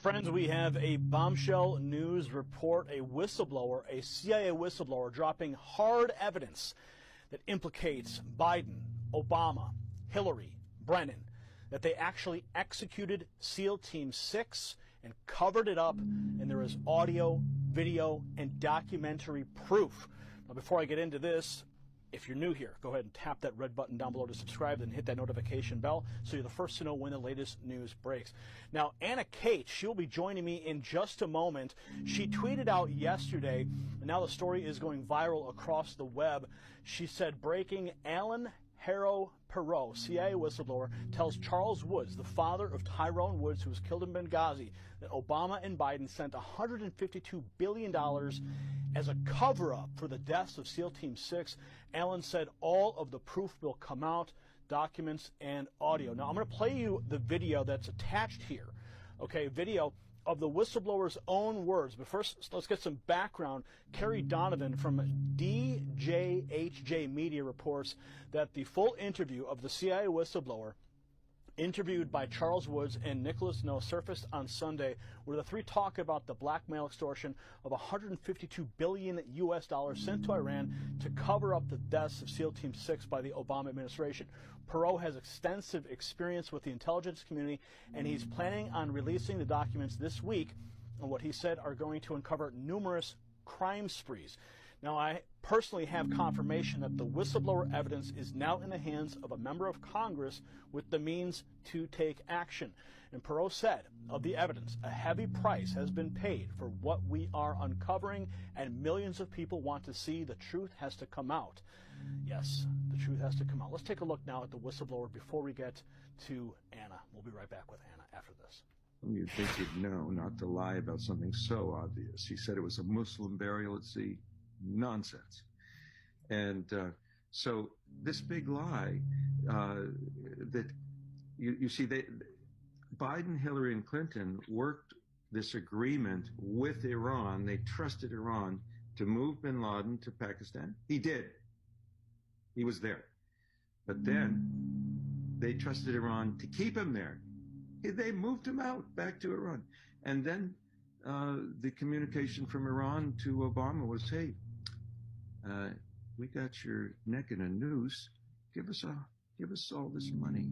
Friends, we have a bombshell news report, a whistleblower, a CIA whistleblower dropping hard evidence that implicates Biden, Obama, Hillary, Brennan, that they actually executed SEAL Team 6 and covered it up, and there is audio, video, and documentary proof. Now, before I get into this, if you're new here, go ahead and tap that red button down below to subscribe and hit that notification bell so you're the first to know when the latest news breaks. Now, Anna Kate, she'll be joining me in just a moment. She tweeted out yesterday, and now the story is going viral across the web. She said, breaking, Alan Harrow Perot, CIA whistleblower, tells Charles Woods, the father of Tyrone Woods, who was killed in Benghazi, that Obama and Biden sent $152 billion as a cover-up for the deaths of SEAL Team 6. Alan said all of the proof will come out, documents and audio. Now, I'm going to play you the video that's attached here, okay, video of the whistleblower's own words. But first, let's get some background. Carrie Donovan from DJHJ Media reports that the full interview of the CIA whistleblower interviewed by Charles Woods and Nicholas No surfaced on Sunday, where the three talk about the blackmail extortion of $152 billion sent to Iran to cover up the deaths of SEAL Team 6 by the Obama administration. Perot has extensive experience with the intelligence community, and he's planning on releasing the documents this week on what he said are going to uncover numerous crime sprees. Now, I personally have confirmation that the whistleblower evidence is now in the hands of a member of Congress with the means to take action. And Perot said of the evidence, a heavy price has been paid for what we are uncovering, and millions of people want to see the truth has to come out. Yes, the truth has to come out. Let's take a look now at the whistleblower before we get to Anna. We'll be right back with Anna after this. You'd think you'd know not to lie about something so obvious. He said it was a Muslim burial at sea. Nonsense. And so this big lie that you see, Biden, Hillary, and Clinton worked this agreement with Iran. They trusted Iran to move bin Laden to Pakistan. He did. He was there. But then they trusted Iran to keep him there. They moved him out back to Iran. And then the communication from Iran to Obama was, hey, we got your neck in a noose. Give us all this money.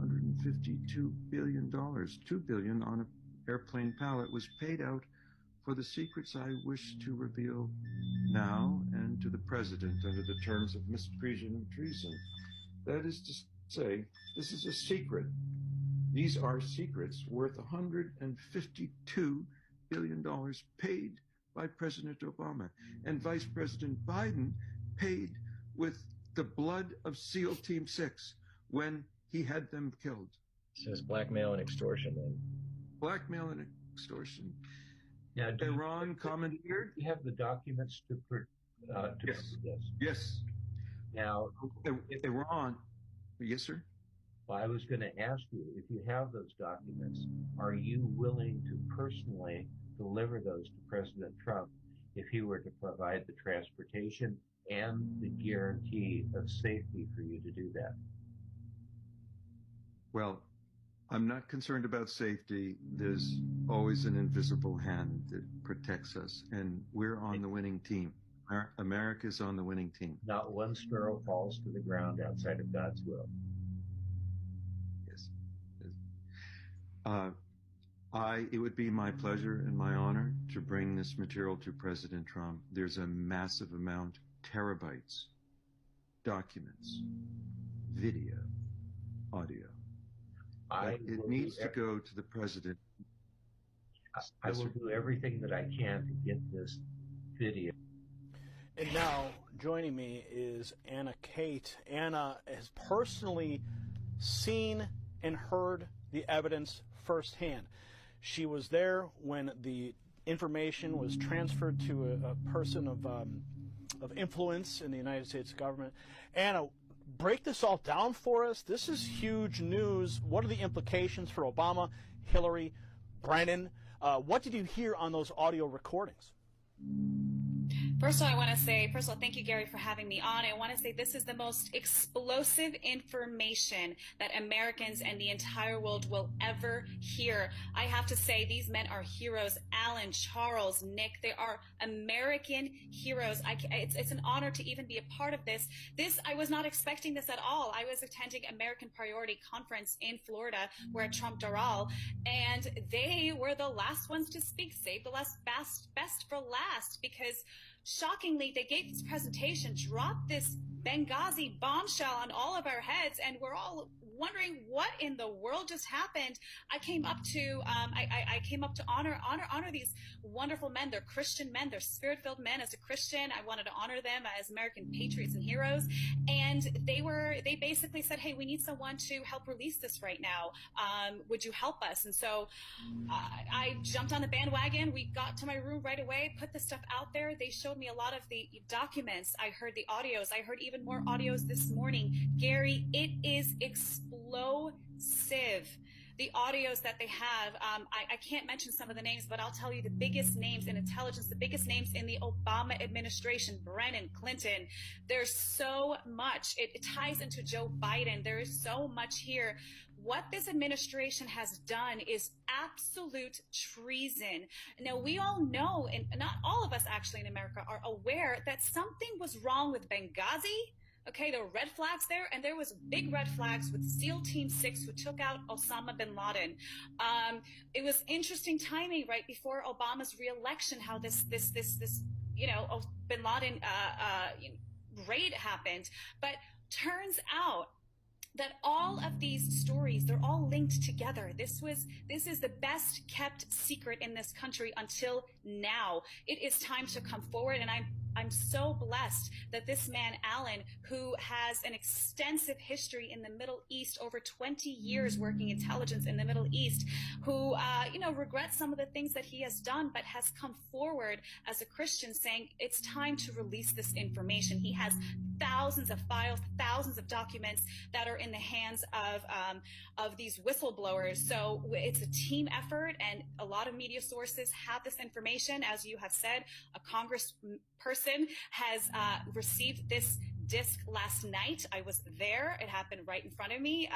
$152 billion. $2 billion on an airplane pallet was paid out for the secrets I wish to reveal now and to the president under the terms of misprision and treason. That is to say, this is a secret. These are secrets worth $152 billion paid by President Obama, and Vice President Biden paid with the blood of SEAL Team 6 when he had them killed. It says blackmail and extortion then. Blackmail and extortion. Now, Iran commandeered. You have the documents to prove Yes. this. Yes. Now, Iran. Yes, sir. well, I was going to ask you, if you have those documents, are you willing to personally deliver those to President Trump if he were to provide the transportation and the guarantee of safety for you to do that? Well, I'm not concerned about safety. There's always an invisible hand that protects us, and we're on the winning team. America's on the winning team. Not one sparrow falls to the ground outside of God's will. Yes. It would be my pleasure and my honor to bring this material to President Trump. There's a massive amount, terabytes, documents, video, audio. It needs to go to the president. I will do everything that I can to get this video. And now, joining me is Anna Kate. Anna has personally seen and heard the evidence firsthand. She was there when the information was transferred to a person of influence in the United States government. Anna, break this all down for us. This is huge news. What are the implications for Obama, Hillary, Brennan? What did you hear on those audio recordings? First of all, thank you, Gary, for having me on. I want to say this is the most explosive information that Americans and the entire world will ever hear. I have to say, these men are heroes. Alan, Charles, Nick, they are American heroes. It's an honor to even be a part of this. I was not expecting this at all. I was attending American Priority Conference in Florida where Trump Doral, and they were the last ones to speak. Save the best for last, because shockingly, they gave this presentation, dropped this Benghazi bombshell on all of our heads, and we're all wondering what in the world just happened. I came up to honor these wonderful men. They're Christian men. They're spirit-filled men. As a Christian, I wanted to honor them as American patriots and heroes. And they basically said, "Hey, we need someone to help release this right now. Would you help us?" And so I jumped on the bandwagon. We got to my room right away, put the stuff out there. They showed me a lot of the documents. I heard the audios. I heard even more audios this morning. Gary, it is explosive. The audios that they have, I can't mention some of the names, but I'll tell you the biggest names in intelligence, the biggest names in the Obama administration, Brennan, Clinton. There's so much. It ties into Joe Biden. There is so much here. What this administration has done is absolute treason. Now, we all know, and not all of us actually in America are aware, that something was wrong with Benghazi. Okay, there were red flags there, and there was big red flags with SEAL Team 6 who took out Osama bin Laden. It was interesting timing right before Obama's reelection, how this bin Laden raid happened. But turns out that all of these stories, they're all linked together. This is the best kept secret in this country until now. It is time to come forward, and I'm so blessed that this man, Alan, who has an extensive history in the Middle East, over 20 years working intelligence in the Middle East, who, regrets some of the things that he has done, but has come forward as a Christian saying it's time to release this information. He has thousands of files, thousands of documents that are in the hands of these whistleblowers. So it's a team effort, and a lot of media sources have this information. As you have said, a congressperson has received this disc last night. I was there. It happened right in front of me.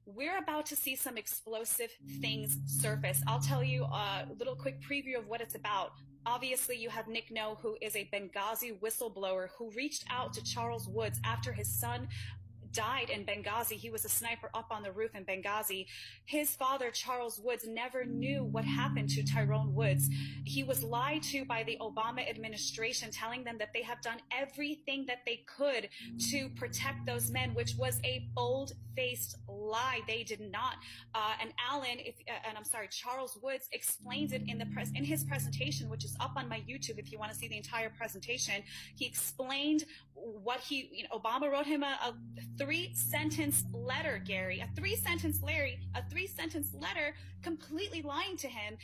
We're about to see some explosive things surface. I'll tell you a little quick preview of what it's about. Obviously, you have Nick No, who is a Benghazi whistleblower who reached out to Charles Woods after his son died in Benghazi. He was a sniper up on the roof in Benghazi. His father, Charles Woods, never knew what happened to Tyrone Woods. He was lied to by the Obama administration, telling them that they have done everything that they could to protect those men, which was a bold-faced lie. They did not. And Alan, Charles Woods explains it in his presentation, which is up on my YouTube if you want to see the entire presentation. He explained what Obama wrote him a three-sentence letter, Gary, a three-sentence letter completely lying to him.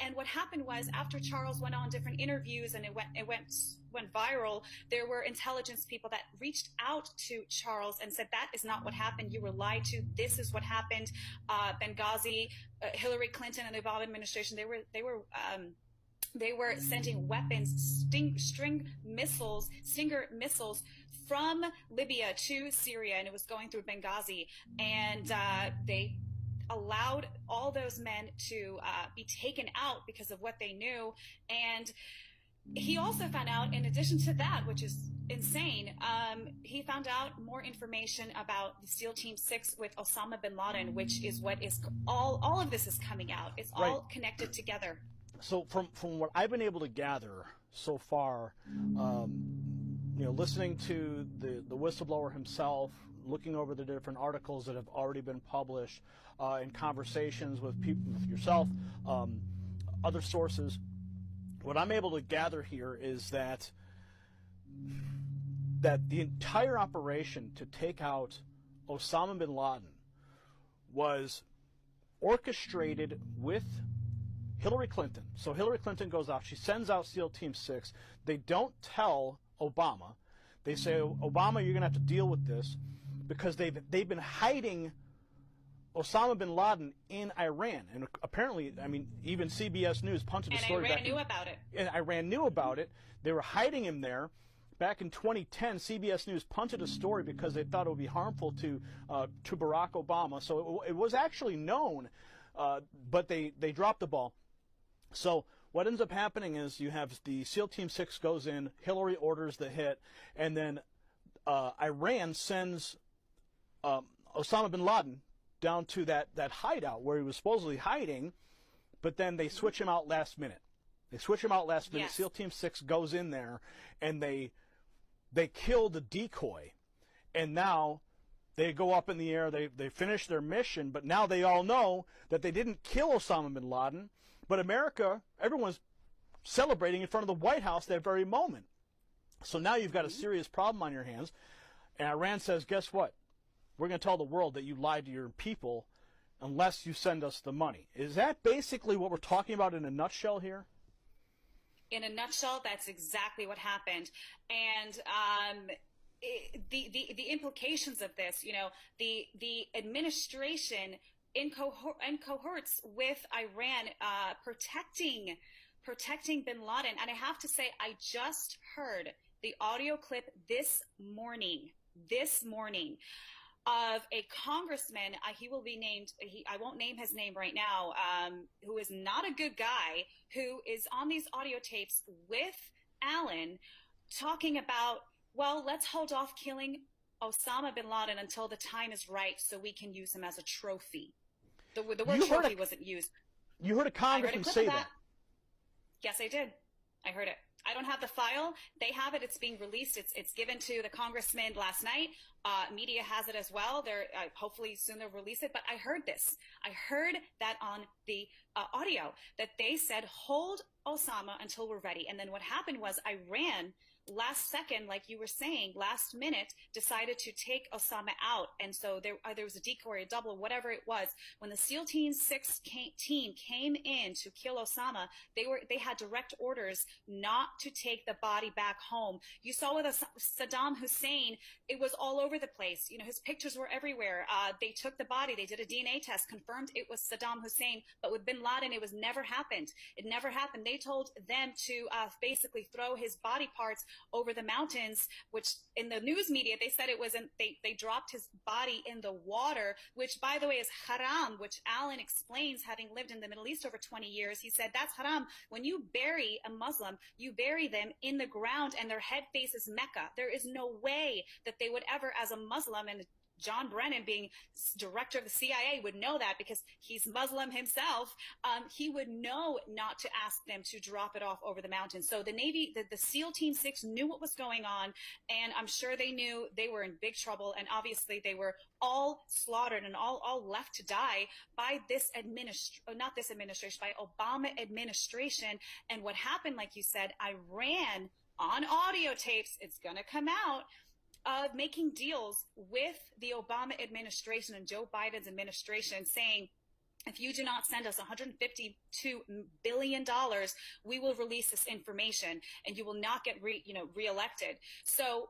And what happened was, after Charles went on different interviews and it went viral, there were intelligence people that reached out to Charles and said, that is not what happened. You were lied to. This is what happened. Benghazi, Hillary Clinton and the Obama administration, they were sending weapons, Stinger missiles from Libya to Syria, and it was going through Benghazi. And they allowed all those men to be taken out because of what they knew. And he also found out, in addition to that, which is insane, he found out more information about the SEAL Team 6 with Osama bin Laden, which is what is all of this is coming out. It's all connected together. So from what I've been able to gather so far, listening to the whistleblower himself, looking over the different articles that have already been published, in conversations with people, with yourself, other sources, what I'm able to gather here is that the entire operation to take out Osama bin Laden was orchestrated with Hillary Clinton. So Hillary Clinton goes out. She sends out SEAL Team 6. They don't tell Obama. They say, Obama, you're going to have to deal with this, because they've been hiding Osama bin Laden in Iran. And apparently, I mean, even CBS News punted the story back. And Iran knew about it. And Iran knew about it. They were hiding him there. Back in 2010, CBS News punted a story because they thought it would be harmful to Barack Obama. So it was actually known, but they dropped the ball. So what ends up happening is you have the SEAL Team 6 goes in, Hillary orders the hit, and then Iran sends Osama bin Laden down to that hideout where he was supposedly hiding, but then they switch him out last minute. They switch him out last minute. Yes. SEAL Team 6 goes in there, and they kill the decoy. And now they go up in the air. They finish their mission, but now they all know that they didn't kill Osama bin Laden. But America, everyone's celebrating in front of the White House that very moment. So now you've got a serious problem on your hands. And Iran says, guess what? We're going to tell the world that you lied to your people unless you send us the money. Is that basically what we're talking about in a nutshell here? In a nutshell, that's exactly what happened. And the implications of this, you know, the administration in cohorts with Iran protecting bin Laden. And I have to say, I just heard the audio clip this morning of a congressman, he will be named, I won't name his name right now, who is not a good guy, who is on these audio tapes with Allen talking about, well, let's hold off killing Osama bin Laden until the time is right so we can use him as a trophy. The word trophy wasn't used. You heard a congressman say that. Yes, I did. I heard it. I don't have the file. They have it. It's being released. It's given to the congressman last night. Media has it as well. They're hopefully soon they'll release it. But I heard this. I heard that on the audio that they said, hold Osama until we're ready. And then what happened was Iran, last second, like you were saying, last minute, decided to take Osama out. And so there was a decoy, a double, whatever it was. When the SEAL Team 6 team came in to kill Osama, they had direct orders not to take the body back home. You saw with Saddam Hussein, it was all over the place. You know, his pictures were everywhere. They took the body, they did a DNA test, confirmed it was Saddam Hussein. But with bin Laden, it was never happened. It never happened. They told them to basically throw his body parts over the mountains, which in the news media, they said it was, they dropped his body in the water, which by the way is haram, which Allen explains, having lived in the Middle East over 20 years. He said, that's haram. When you bury a Muslim, you bury them in the ground and their head faces Mecca. There is no way that they would ever, as a Muslim, and John Brennan, being director of the CIA, would know that because he's Muslim himself. He would know not to ask them to drop it off over the mountains. So the Navy, the SEAL Team 6 knew what was going on, and I'm sure they knew they were in big trouble. And obviously they were all slaughtered and all left to die by this not this administration, by Obama administration. And what happened, like you said, Iran on audio tapes, it's going to come out, of making deals with the Obama administration and Joe Biden's administration, saying, if you do not send us $152 billion, we will release this information and you will not get reelected. So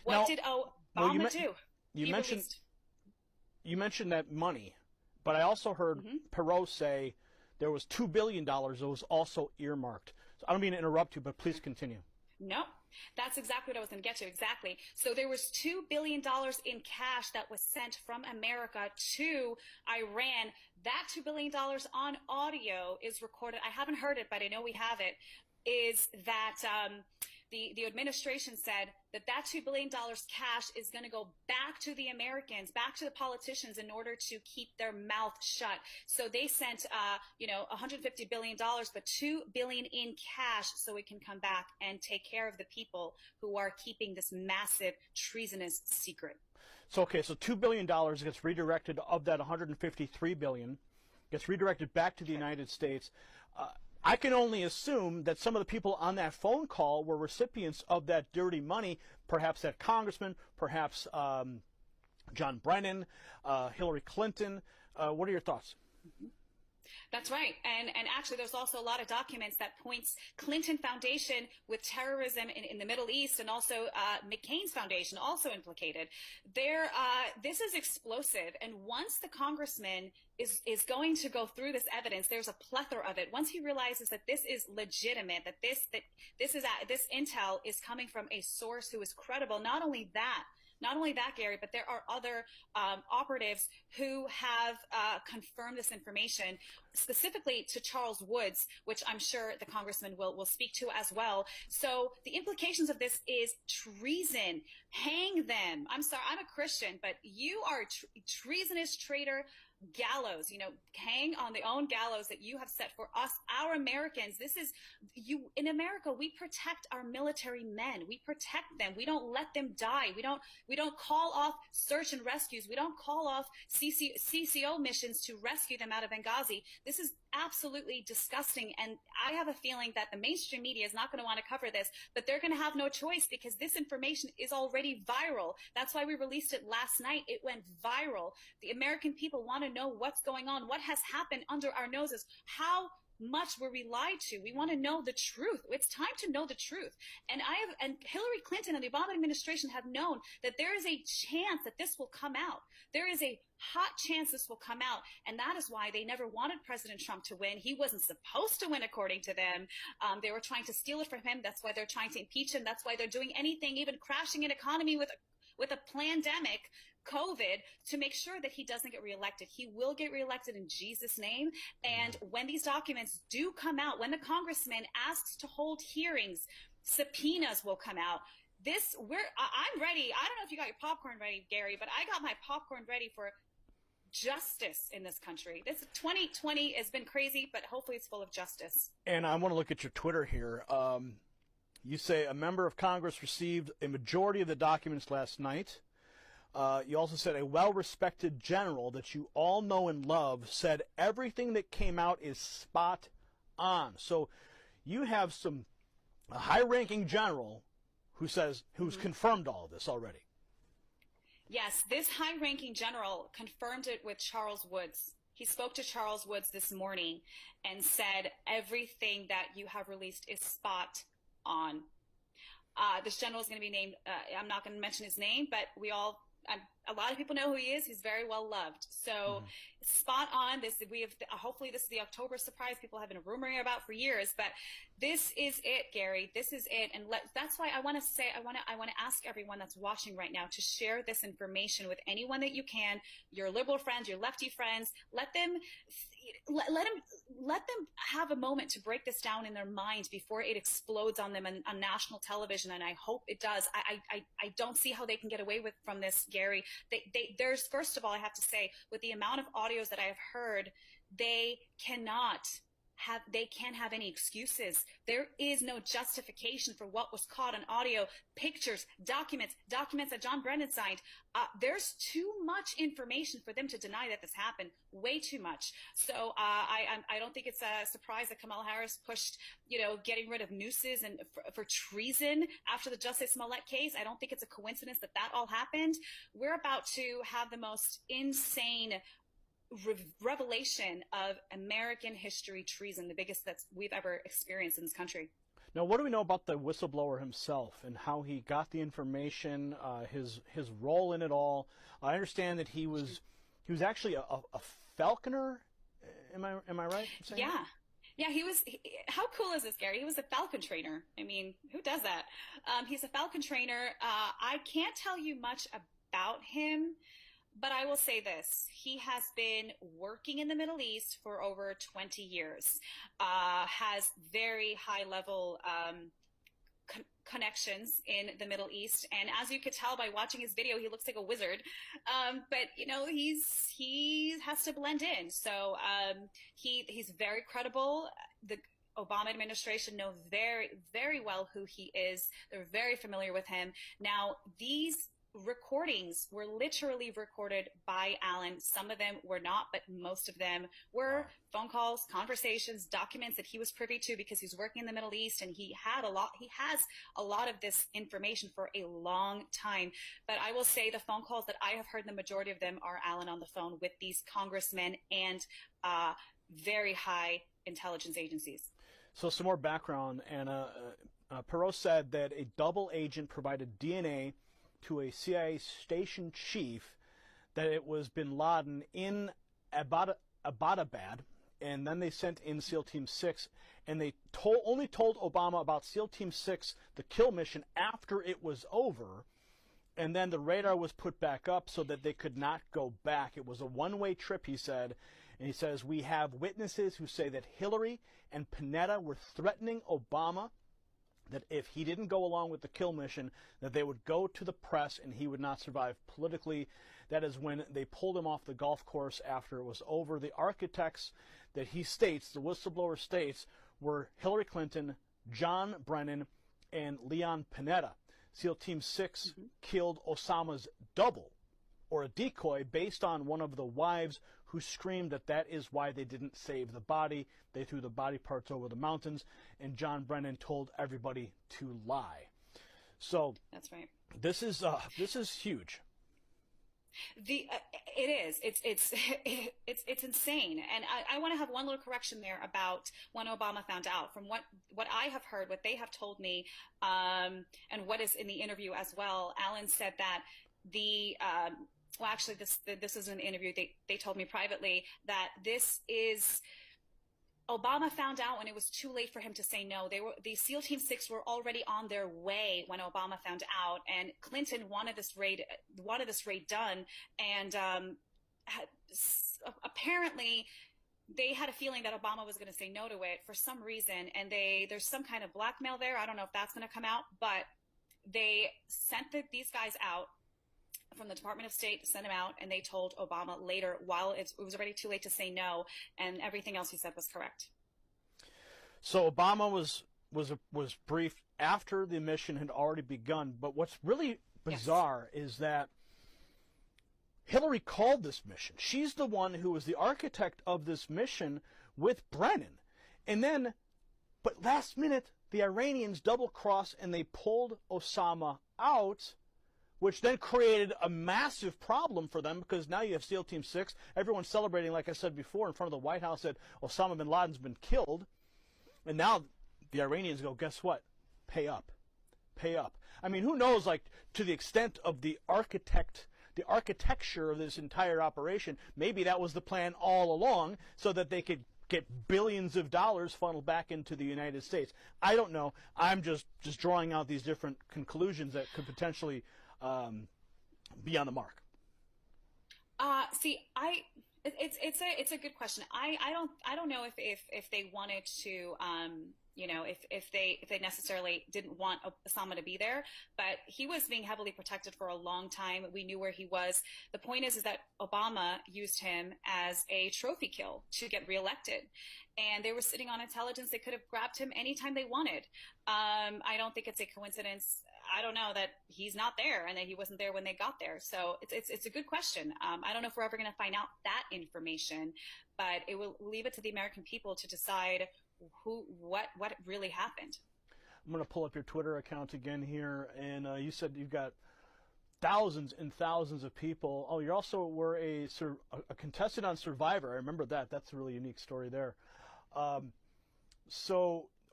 what did Obama do? You mentioned that money, but I also heard Perot say there was $2 billion that was also earmarked. So I don't mean to interrupt you, but please continue. No, that's exactly what I was going to get to. Exactly. So there was $2 billion in cash that was sent from America to Iran. That $2 billion on audio is recorded. I haven't heard it, but I know we have it. Is that the administration said that $2 billion cash is going to go back to the Americans, back to the politicians, in order to keep their mouth shut. So they sent, $150 billion, but $2 billion in cash, so it can come back and take care of the people who are keeping this massive treasonous secret. So $2 billion gets redirected, of that $153 billion gets redirected back to the United States. I can only assume that some of the people on that phone call were recipients of that dirty money, perhaps that congressman, perhaps John Brennan, Hillary Clinton. What are your thoughts? That's right. And actually, there's also a lot of documents that points Clinton Foundation with terrorism in the Middle East, and also McCain's foundation also implicated. This is explosive. And once the congressman is going to go through this evidence, there's a plethora of it. Once he realizes that this is legitimate, that this intel is coming from a source who is credible, not only that, Gary, but there are other operatives who have confirmed this information, specifically to Charles Woods, which I'm sure the congressman will speak to as well. So the implications of this is treason. Hang them. I'm sorry, I'm a Christian, but you are a treasonous traitor. Gallows, hang on the own gallows that you have set for us, our Americans. This is you in America. We protect our military men. We protect them. We don't let them die. We don't call off search and rescues. We don't call off CCO missions to rescue them out of Benghazi. This is absolutely disgusting. And I have a feeling that the mainstream media is not going to want to cover this, but they're going to have no choice because this information is already viral. That's why we released it last night. It went viral. The American people want to know what's going on, what has happened under our noses, how much were we lied to. We want to know the truth. It's time to know the truth. And Hillary Clinton and the Obama administration have known that there is a chance that this will come out. There is a hot chance this will come out. And that is why they never wanted President Trump to win. He wasn't supposed to win, according to them. They were trying to steal it from him. That's why they're trying to impeach him. That's why they're doing anything, even crashing an economy with a pandemic, COVID, to make sure that he doesn't get reelected. He will get reelected in Jesus' name. And when these documents do come out, when the congressman asks to hold hearings, subpoenas will come out. I'm ready. I don't know if you got your popcorn ready, Gary, but I got my popcorn ready for justice in this country. This 2020 has been crazy, but hopefully it's full of justice. And I want to look at your Twitter here. You say a member of Congress received a majority of the documents last night. You also said a well-respected general that you all know and love said everything that came out is spot on. So you have a high-ranking general who's confirmed all of this already. Yes, this high-ranking general confirmed it with Charles Woods. He spoke to Charles Woods this morning and said everything that you have released is spot on. This general is going to be named, I'm not going to mention his name, but a lot of people know who he is. He's very well loved. So spot on. Hopefully this is the October surprise people have been rumoring about for years, but this is it, Gary. This is it. And that's why I want to ask everyone that's watching right now to share this information with anyone that you can, your liberal friends, your lefty friends. Let them have a moment to break this down in their minds before it explodes on them on national television. And I hope it does. I don't see how they can get away from this, Gary. There's, first of all, I have to say, with the amount of audios that I have heard, they can't have any excuses. There is no justification for what was caught on audio, pictures, documents that John Brennan signed. There's too much information for them to deny that this happened, way too much. So I don't think it's a surprise that Kamala Harris pushed, getting rid of nooses and for treason after the Justice Smollett case. I don't think it's a coincidence that all happened. We're about to have the most insane revelation of American history treason, the biggest that we've ever experienced in this country. Now, what do we know about the whistleblower himself and how he got the information, his role in it all? I understand that he was actually a falconer. Am I right in saying that? Yeah, he was. How cool is this, Gary? He was a falcon trainer. I mean, who does that? He's a falcon trainer. I can't tell you much about him, but I will say this. He has been working in the Middle East for over 20 years, has very high-level connections in the Middle East. And as you could tell by watching his video, he looks like a wizard. But, he has to blend in. So he's very credible. The Obama administration know very, very well who he is. They're very familiar with him. Now, these recordings were literally recorded by Alan. Some of them were not, but most of them were phone calls, conversations, documents that he was privy to because he's working in the Middle East, and he has a lot of this information for a long time. But I will say the phone calls that I have heard, the majority of them are Alan on the phone with these congressmen and very high intelligence agencies. So some more background, Anna. Perot said that a double agent provided DNA to a CIA station chief that it was bin Laden in Abbottabad, and then they sent in SEAL Team 6, and they only told Obama about SEAL Team 6, the kill mission, after it was over, and then the radar was put back up so that they could not go back. It was a one-way trip, he said, and he says, we have witnesses who say that Hillary and Panetta were threatening Obama that if he didn't go along with the kill mission, that they would go to the press and he would not survive politically. That is when they pulled him off the golf course after it was over. The architects that he states, the whistleblower states, were Hillary Clinton, John Brennan, and Leon Panetta. SEAL Team 6 killed Osama's double, or a decoy, based on one of the wives who screamed that that is why they didn't save the body. They threw the body parts over the mountains, and John Brennan told everybody to lie. So that's right. This is huge. It is. It's insane. And I want to have one little correction there about when Obama found out. From what I have heard, what they have told me, and what is in the interview as well, Alan said that well, actually, this is an interview. They told me privately that this is Obama found out when it was too late for him to say no. The SEAL Team 6 were already on their way when Obama found out, and Clinton wanted this raid done, and apparently they had a feeling that Obama was going to say no to it for some reason, and there's some kind of blackmail there. I don't know if that's going to come out, but they sent these guys out from the Department of State, sent him out, and they told Obama later, while it was already too late to say no, and everything else he said was correct. So Obama was briefed after the mission had already begun. But what's really bizarre is that Hillary called this mission. She's the one who was the architect of this mission with Brennan. And then, but last minute, the Iranians double-crossed and they pulled Osama out, which then created a massive problem for them, because now you have SEAL Team 6. Everyone's celebrating, like I said before, in front of the White House that Osama bin Laden's been killed. And now the Iranians go, guess what? Pay up. Pay up. I mean, who knows, like, to the extent of the architecture of this entire operation, maybe that was the plan all along so that they could get billions of dollars funneled back into the United States. I don't know. I'm just drawing out these different conclusions that could potentially be on the mark. It's a good question. I don't know if they wanted to, if they necessarily didn't want Osama to be there, but he was being heavily protected for a long time. We knew where he was. The point is that Obama used him as a trophy kill to get reelected, and they were sitting on intelligence. They could have grabbed him anytime they wanted. I don't think it's a coincidence. I don't know that he's not there and that he wasn't there when they got there. So it's a good question. I don't know if we're ever going to find out that information, but it will leave it to the American people to decide what really happened. I'm going to pull up your Twitter account again here, and you said you've got thousands and thousands of people. Oh, you also were a contestant on Survivor. I remember that. That's a really unique story there.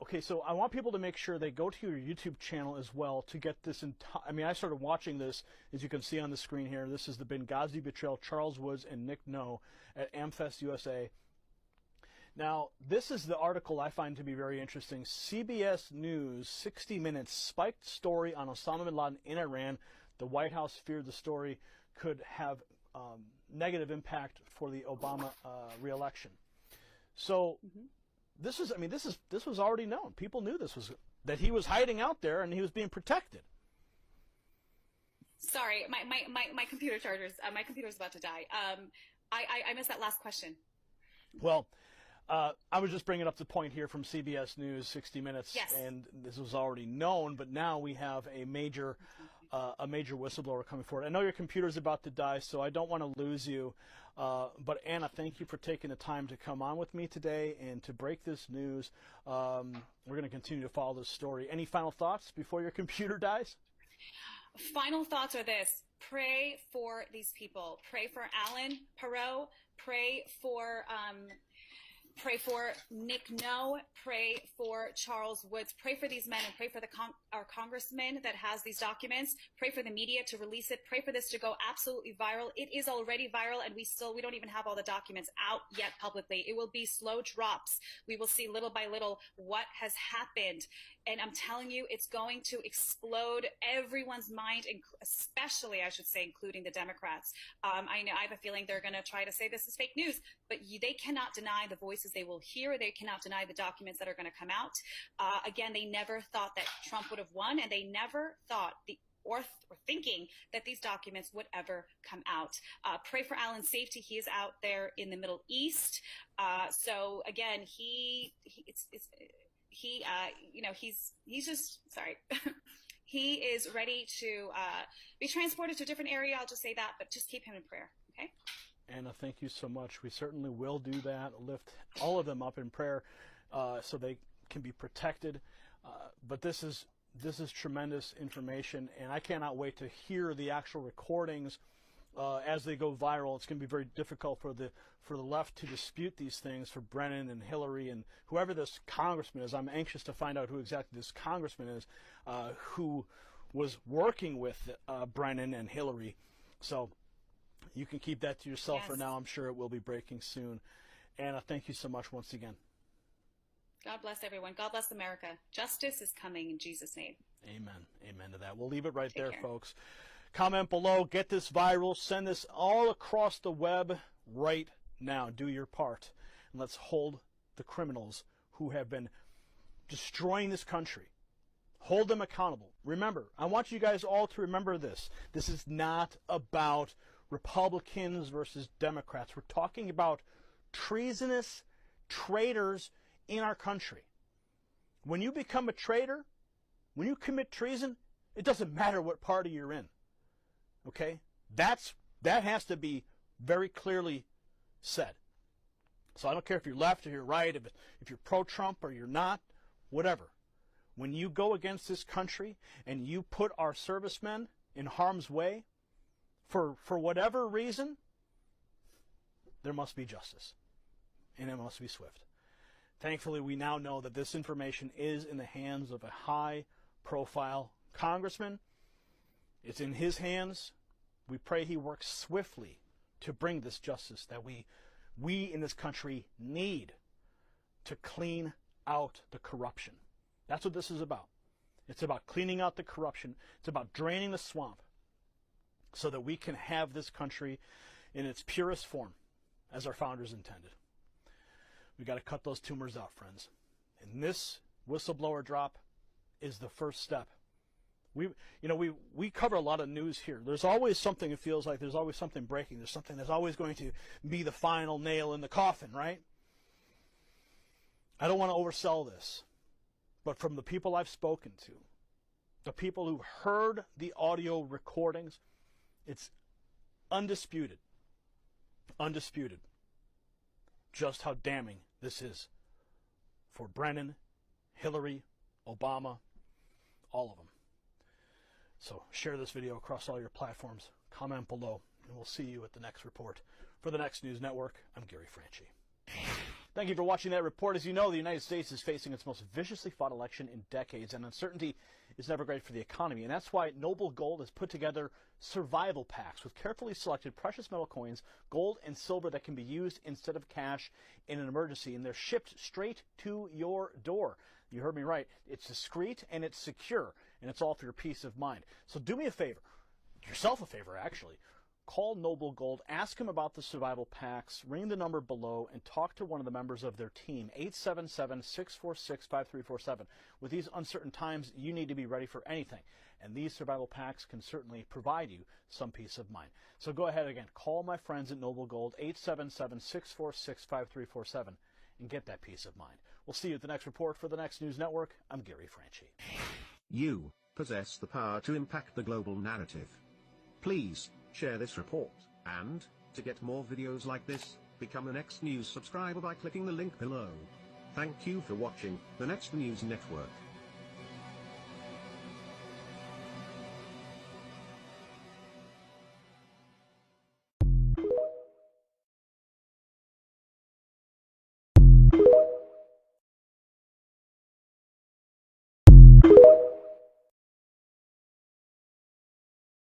Okay, so I want people to make sure they go to your YouTube channel as well to get this I mean, I started watching this, as you can see on the screen here. This is the Benghazi betrayal, Charles Woods and Nick No at AmFest USA. Now, this is the article I find to be very interesting. CBS News, 60 Minutes, spiked story on Osama bin Laden in Iran. The White House feared the story could have negative impact for the Obama re-election. So this was already known. People knew that he was hiding out there and he was being protected. Sorry, my computer chargers. My computer's about to die. I missed that last question. Well, I was just bringing up the point here from CBS News, 60 Minutes, yes. And this was already known, but now we have a major whistleblower coming forward. I know your computer's about to die, so I don't want to lose you. But Anna, thank you for taking the time to come on with me today and to break this news. We're going to continue to follow this story. Any final thoughts before your computer dies? Final thoughts are this. Pray for these people. Pray for Alan Perot. Pray for Pray for Nick No. Pray for Charles Woods. Pray for these men and pray for our congressman that has these documents. Pray for the media to release it. Pray for this to go absolutely viral. It is already viral, and we don't even have all the documents out yet publicly. It will be slow drops. We will see little by little what has happened. And I'm telling you, it's going to explode everyone's mind, especially, I should say, including the Democrats. I have a feeling they're going to try to say this is fake news, but they cannot deny the voices they will hear. They cannot deny the documents that are going to come out. Again, they never thought that Trump would have won, and they never thought or thinking that these documents would ever come out. Pray for Alan's safety. He is out there in the Middle East. So again, he's just sorry. He is ready to be transported to a different area. I'll just say that, but just keep him in prayer. Okay. Anna, thank you so much. We certainly will do that. Lift all of them up in prayer so they can be protected. But this is tremendous information, and I cannot wait to hear the actual recordings as they go viral. It's going to be very difficult for the left to dispute these things, for Brennan and Hillary and whoever this congressman is. I'm anxious to find out who exactly this congressman is who was working with Brennan and Hillary. So you can keep that to yourself for now. I'm sure it will be breaking soon. Anna, thank you so much once again. God bless everyone. God bless America. Justice is coming in Jesus' name. Amen. Amen to that. We'll leave it right Take there, care. folks. Comment below. Get this viral. Send this all across the web right now. Do your part. And let's hold the criminals who have been destroying this country. Hold them accountable. Remember, I want you guys all to remember this. This is not about Republicans versus Democrats. We're talking about treasonous traitors in our country. When you become a traitor, when you commit treason, it doesn't matter what party you're in. Okay? That has to be very clearly said. So I don't care if you're left or you're right, if you're pro-Trump or you're not, whatever. When you go against this country and you put our servicemen in harm's way for whatever reason, there must be justice. And it must be swift. Thankfully, we now know that this information is in the hands of a high-profile congressman. It's in his hands. We pray he works swiftly to bring this justice that we in this country need to clean out the corruption. That's what this is about. It's about cleaning out the corruption. It's about draining the swamp so that we can have this country in its purest form as our founders intended. We got to cut those tumors out, friends. And this whistleblower drop is the first step. We cover a lot of news here. There's always something, it feels like there's always something breaking. There's something that's always going to be the final nail in the coffin, right? I don't want to oversell this, but from the people I've spoken to, the people who heard the audio recordings, it's undisputed just how damning this is for Brennan, Hillary, Obama, all of them. So share this video across all your platforms, comment below, and we'll see you at the next report. For the Next News Network, I'm Gary Franchi. Thank you for watching that report. As you know, the United States is facing its most viciously fought election in decades, and uncertainty is never great for the economy. And that's why Noble Gold has put together survival packs with carefully selected precious metal coins, gold and silver that can be used instead of cash in an emergency. And they're shipped straight to your door. You heard me right. It's discreet and it's secure, and it's all for your peace of mind. So do me a favor, yourself a favor actually. Call Noble Gold, ask him about the survival packs, ring the number below, and talk to one of the members of their team, 877-646-5347. With these uncertain times, you need to be ready for anything, and these survival packs can certainly provide you some peace of mind. So go ahead again, call my friends at Noble Gold, 877-646-5347, and get that peace of mind. We'll see you at the next report. For the Next News Network, I'm Gary Franchi. You possess the power to impact the global narrative. Please share this report, and, to get more videos like this, become a Next News subscriber by clicking the link below. Thank you for watching the Next News Network.